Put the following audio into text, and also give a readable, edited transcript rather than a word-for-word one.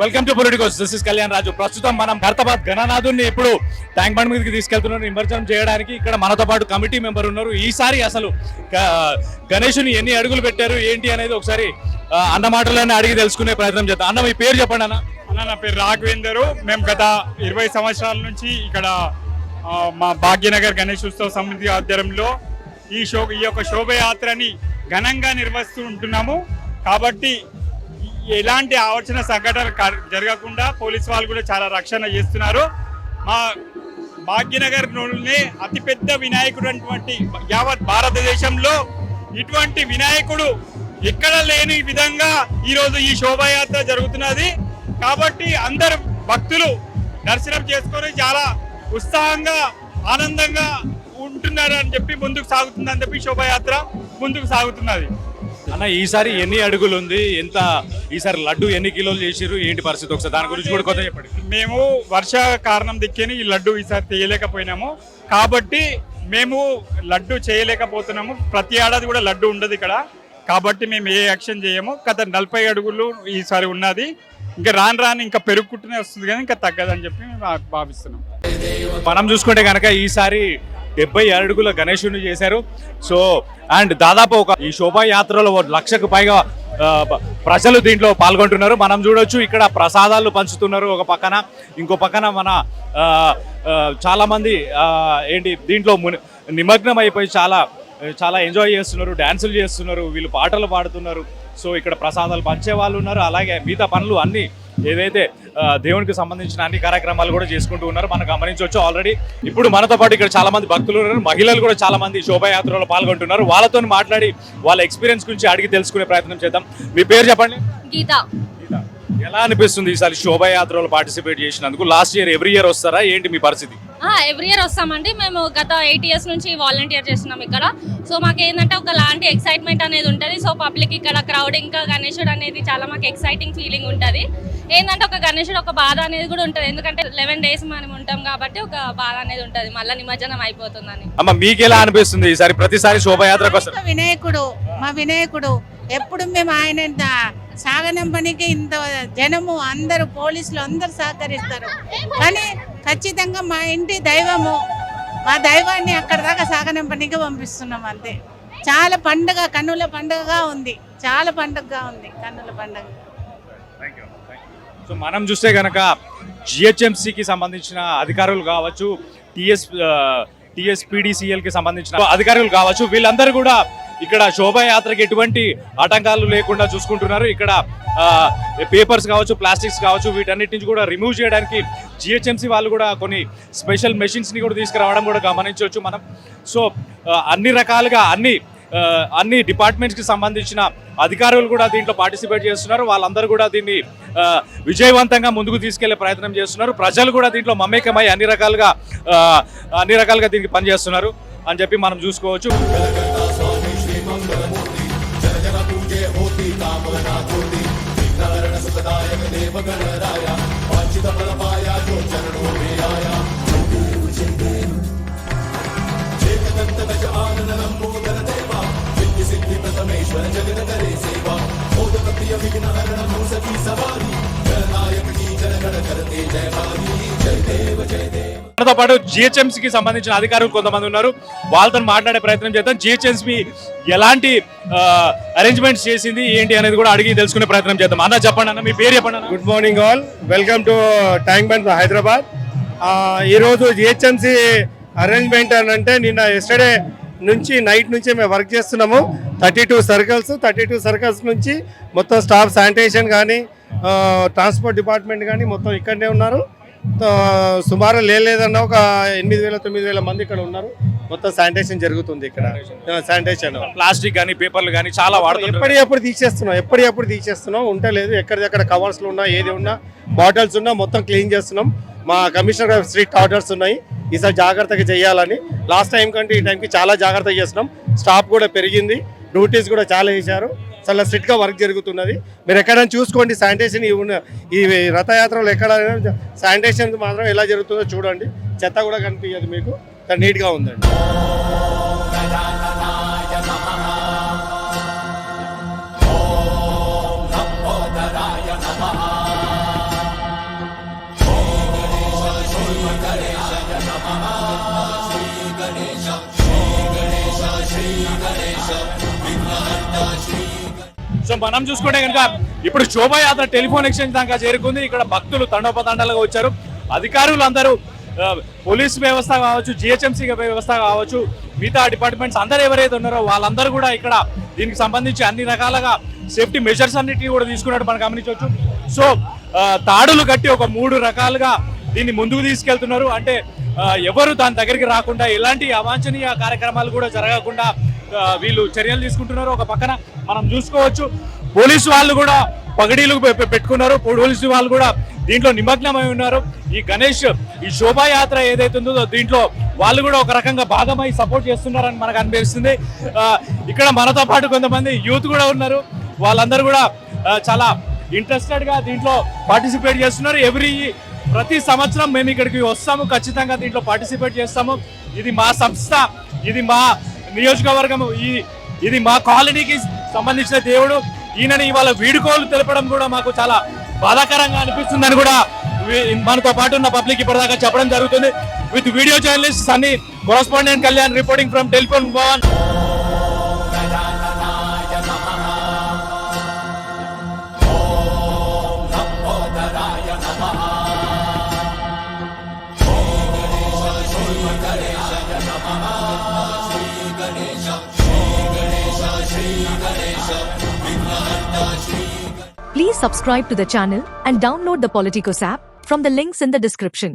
Welcome to Politicos. This is Kalyan Raju. ప్రస్తుతం మనం ఖైరతాబాద్ గణనాథుని ఇప్పుడు ట్యాంక్ బండ్ మీదకి తీసుకెళ్తున్నారు నిమజ్జనం చేయడానికి. ఇక్కడ మనతో పాటు కమిటీ మెంబర్ ఉన్నారు. ఈసారి అసలు గణేషుని ఎన్ని అడుగులు పెట్టారు ఏంటి అనేది ఒకసారి అన్న మాటలోనే అడిగి తెలుసుకునే ప్రయత్నం చేద్దాం. అన్న మీ పేరు చెప్పండి అన్న. నా పేరు రాఘవేందరు. మేము గత 20 సంవత్సరాల నుంచి ఇక్కడ మా భాగ్యనగర్ గణేష్ ఉత్సవ సమితి ఆధ్వర్యంలో ఈ యొక్క శోభయాత్రని ఘనంగా నిర్వహిస్తూ ఉంటున్నాము. కాబట్టి ఎలాంటి ఆవర్చన సంఘటనలు జరగకుండా పోలీసు వాళ్ళు కూడా చాలా రక్షణ చేస్తున్నారు. మా భాగ్యనగర్లోనే అతిపెద్ద వినాయకుడు అటువంటి యావత్ భారతదేశంలో ఇటువంటి వినాయకుడు ఎక్కడ లేని విధంగా ఈరోజు ఈ శోభాయాత్ర జరుగుతున్నది. కాబట్టి అందరు భక్తులు దర్శనం చేసుకొని చాలా ఉత్సాహంగా ఆనందంగా ఉంటున్నారు అని చెప్పి ముందుకు సాగుతుందని చెప్పి శోభాయాత్ర ముందుకు సాగుతున్నది. అన్న ఈసారి ఎన్ని అడుగులు ఉంది, ఎంత ఈసారి లడ్డు ఎన్ని కిలోలు చేసిరు, ఏంటి పరిస్థితి ఒకసారి దాని గురించి కూడా కొత్త చెప్పండి. మేము వర్ష కారణం దిక్కేని ఈ లడ్డు ఈసారి తీయలేకపోయినాము. కాబట్టి మేము లడ్డు చేయలేకపోతున్నాము. ప్రతి ఏడాది కూడా లడ్డు ఉండదు ఇక్కడ. కాబట్టి మేము ఏ యాక్షన్ చేయము. గత 40 అడుగులు ఈసారి ఉన్నది. ఇంకా రాను ఇంకా పెరుగుకుంటూనే వస్తుంది కానీ ఇంకా తగ్గదని చెప్పి మేము భావిస్తున్నాం. మనం చూసుకుంటే కనుక ఈసారి 70 అడుగుల గణేశుని చేశారు. సో అండ్ దాదాపు ఈ శోభాయాత్రలో 1,00,000కు పైగా ప్రజలు దీంట్లో పాల్గొంటున్నారు. మనం చూడొచ్చు ఇక్కడ ప్రసాదాలు పంచుతున్నారు ఒక పక్కన, ఇంకో పక్కన మన చాలా మంది ఏంటి దీంట్లో నిమగ్నం అయిపోయి చాలా ఎంజాయ్ చేస్తున్నారు, డ్యాన్సులు చేస్తున్నారు, వీళ్ళు పాటలు పాడుతున్నారు. సో ఇక్కడ ప్రసాదాలు పంచే వాళ్ళు ఉన్నారు, అలాగే మిగతా పనులు అన్నీ ఏదైతే దేవునికి సంబంధించిన అన్ని కార్యక్రమాలు కూడా చేసుకుంటూ ఉన్నారు. మనం గమనించవచ్చు. ఆల్రెడీ ఇప్పుడు మనతో పాటు ఇక్కడ చాలా మంది భక్తులు ఉన్నారు, మహిళలు కూడా చాలా మంది శోభాయాత్రలో పాల్గొంటున్నారు. వాళ్ళతో మాట్లాడి వాళ్ళ ఎక్స్పీరియన్స్ గురించి అడిగి తెలుసుకునే ప్రయత్నం చేద్దాం. మీ పేరు చెప్పండి. గీత. ఎలా అనిపిస్తుంది ఈసారి శోభాయాత్రలో పార్టిసిపేట్ చేసినందుకు? లాస్ట్ ఇయర్ ఎవ్రీ ఇయర్ వస్తారా ఏంటి మీ పరిస్థితి? ఎవ్రీ ఇయర్ వస్తామండి. మేము గత 8 years నుంచి వాలంటీర్ చేస్తున్నాం ఇక్కడ. సో మాకు ఏంటంటే ఒకలాంటి ఎక్సైట్మెంట్ అనేది ఉంటుంది. సో పబ్లిక్ ఇక్కడ క్రౌడింగ్ గణేశుడు అనేది చాలా మాకు ఎక్సైటింగ్ ఫీలింగ్ ఉంటుంది. ఏంటంటే ఒక గణేశుడు ఒక బాధ అనేది కూడా ఉంటుంది. ఎందుకంటే 11 days మనం ఉంటాం కాబట్టి ఒక బాధ అనేది ఉంటుంది, మళ్ళీ నిమజ్జనం అయిపోతుందని. అమ్మ మీకు ఎలా అనిపిస్తుంది ఈసారి ప్రతిసారి శోభాయాత్రకు వస్తారు? వినాయకుడు మా వినాయకుడు ఎప్పుడు మేము ఆయన సాగనంపనికి ఇంత జనము అందరూ పోలీసులు అందరూ సహకరిస్తారు. కానీ ఖచ్చితంగా మా ఇంటి దైవము, మా దైవాన్ని అక్కడ దాకా సాగనంపనికి పంపిస్తున్నాం అంతే. చాలా పండుగ, కన్నుల పండుగగా ఉంది, చాలా పండుగగా ఉంది కన్నుల పండుగ. సో మనం చూస్తే కనుక జిహెచ్ఎంసీకి సంబంధించిన అధికారులు కావచ్చు, టీఎస్పీడీసీఎల్కి సంబంధించిన అధికారులు కావచ్చు, వీళ్ళందరూ కూడా ఇక్కడ శోభాయాత్రకి ఎటువంటి ఆటంకాలు లేకుండా చూసుకుంటున్నారు. ఇక్కడ పేపర్స్ కావచ్చు, ప్లాస్టిక్స్ కావచ్చు, వీటన్నిటి నుంచి కూడా రిమూవ్ చేయడానికి జిహెచ్ఎంసీ వాళ్ళు కూడా కొన్ని స్పెషల్ మెషిన్స్ని కూడా తీసుకురావడం కూడా గమనించవచ్చు మనం. సో అన్ని రకాలుగా అన్ని డిపార్ట్మెంట్స్కి సంబంధించిన అధికారులు కూడా దీంట్లో పార్టిసిపేట్ చేస్తున్నారు. వాళ్ళందరూ కూడా దీన్ని విజయవంతంగా ముందుకు తీసుకెళ్లే ప్రయత్నం చేస్తున్నారు. ప్రజలు కూడా దీంట్లో మమేకమై అన్ని రకాలుగా దీనికి పనిచేస్తున్నారు అని చెప్పి మనం చూసుకోవచ్చు. మనతో పాటు జిహెచ్ఎంసీకి సంబంధించిన అధికారులు కొంతమంది ఉన్నారు, వాళ్ళతో మాట్లాడే ప్రయత్నం చేద్దాం. జిహెచ్ఎంసీ ఎలాంటి అరేంజ్మెంట్స్ చేసింది ఏంటి అనేది కూడా అడిగి తెలుసుకునే ప్రయత్నం చేద్దాం. అన్న చెప్పండి అన్న, మీ పేరు చెప్పండి. Good morning all, welcome to tank bund Hyderabad. ఈరోజు జిహెచ్ఎంసీ అరేంజ్మెంట్ అని అంటే నిన్న ఎస్టర్డే నుంచి నైట్ నుంచి మేము వర్క్ చేస్తున్నాము. 32 సర్కిల్స్ నుంచి మొత్తం స్టాఫ్ శానిటేషన్ కానీ ట్రాన్స్పోర్ట్ డిపార్ట్మెంట్ కానీ మొత్తం ఇక్కడనే ఉన్నారు. సుమారు లేదన్నా ఒక 8,000-9,000 మంది ఇక్కడ ఉన్నారు. మొత్తం శానిటేషన్ జరుగుతుంది ఇక్కడ. శానిటేషన్ ప్లాస్టిక్ కానీ పేపర్లు కానీ చాలా వాడుతాం. ఎప్పటికప్పుడు తీసేస్తున్నాం. ఉంటలేదు, ఎక్కడిదక్కడ కవర్స్లు ఉన్నా ఏది ఉన్నా బాటిల్స్ ఉన్నా మొత్తం క్లీన్ చేస్తున్నాం. మా కమిషనర్ గారు స్ట్రిక్ట్ ఆర్డర్స్ ఉన్నాయి, ఈసారి జాగ్రత్తగా చేయాలని. లాస్ట్ టైం కంటే ఈ టైంకి చాలా జాగ్రత్తగా చేస్తున్నాం. స్టాఫ్ కూడా పెరిగింది, డ్యూటీస్ కూడా చాలా వేశారు. చాలా స్ట్రిక్ట్గా వర్క్ జరుగుతున్నది. మీరు ఎక్కడైనా చూసుకోండి శానిటేషన్ ఈ రథయాత్రలో ఎక్కడైనా శానిటేషన్ మాత్రం ఎలా జరుగుతుందో చూడండి. చెత్త కూడా కనిపించదు మీకు, నీట్గా ఉందండి. సో మనం చూసుకుంటే కనుక ఇప్పుడు శోభాయాత్ర టెలిఫోన్ ఎక్స్చేంజ్ దాకా చేరుకుంది. ఇక్కడ భక్తులు తండోపతండాలుగా వచ్చారు. అధికారులు అందరూ పోలీస్ వ్యవస్థ కావచ్చు, జిహెచ్ఎంసీ వ్యవస్థ కావచ్చు, మిగతా డిపార్ట్మెంట్స్ అందరూ ఎవరైతే ఉన్నారో వాళ్ళందరూ కూడా ఇక్కడ దీనికి సంబంధించి అన్ని రకాలుగా సేఫ్టీ మెజర్స్ అన్నిటిని కూడా తీసుకున్నట్టు మనం గమనించవచ్చు. సో తాడులు కట్టి ఒక 3 రకాలుగా దీన్ని ముందుకు తీసుకెళ్తున్నారు. అంటే ఎవరు దాని దగ్గరికి రాకుండా, ఎలాంటి అవాంఛనీయ కార్యక్రమాలు కూడా జరగకుండా వీళ్ళు చర్యలు తీసుకుంటున్నారు. ఒక పక్కన మనం చూసుకోవచ్చు పోలీసు వాళ్ళు కూడా పగడీలు పెట్టుకున్నారు. పోలీసు వాళ్ళు కూడా దీంట్లో నిమగ్నమై ఉన్నారు. ఈ గణేష్ ఈ శోభాయాత్ర ఏదైతే ఉందో దీంట్లో వాళ్ళు కూడా ఒక రకంగా భాగమై సపోర్ట్ చేస్తున్నారని మనకు అనిపిస్తుంది. ఇక్కడ మనతో పాటు కొంతమంది యూత్ కూడా ఉన్నారు. వాళ్ళందరూ కూడా చాలా ఇంట్రెస్టెడ్ గా దీంట్లో పార్టిసిపేట్ చేస్తున్నారు. ప్రతి సంవత్సరం మేము ఇక్కడికి వస్తాము, ఖచ్చితంగా దీంట్లో పార్టిసిపేట్ చేస్తాము. ఇది మా సంస్థ, ఇది మా నియోజకవర్గము, ఇది మా కాలనీకి సంబంధించిన దేవుడు. ఈయనని ఇవాళ వీడుకోలు తెలపడం కూడా మాకు చాలా బాధాకరంగా అనిపిస్తుందని కూడా మనతో పాటు ఉన్న పబ్లిక్ ఇప్పటిదాకా చెప్పడం జరుగుతుంది. With video journalist Sunny, correspondent Kalyan reporting from telephone Bhavan. Please subscribe to the channel and download the Politicos app from the links in the description.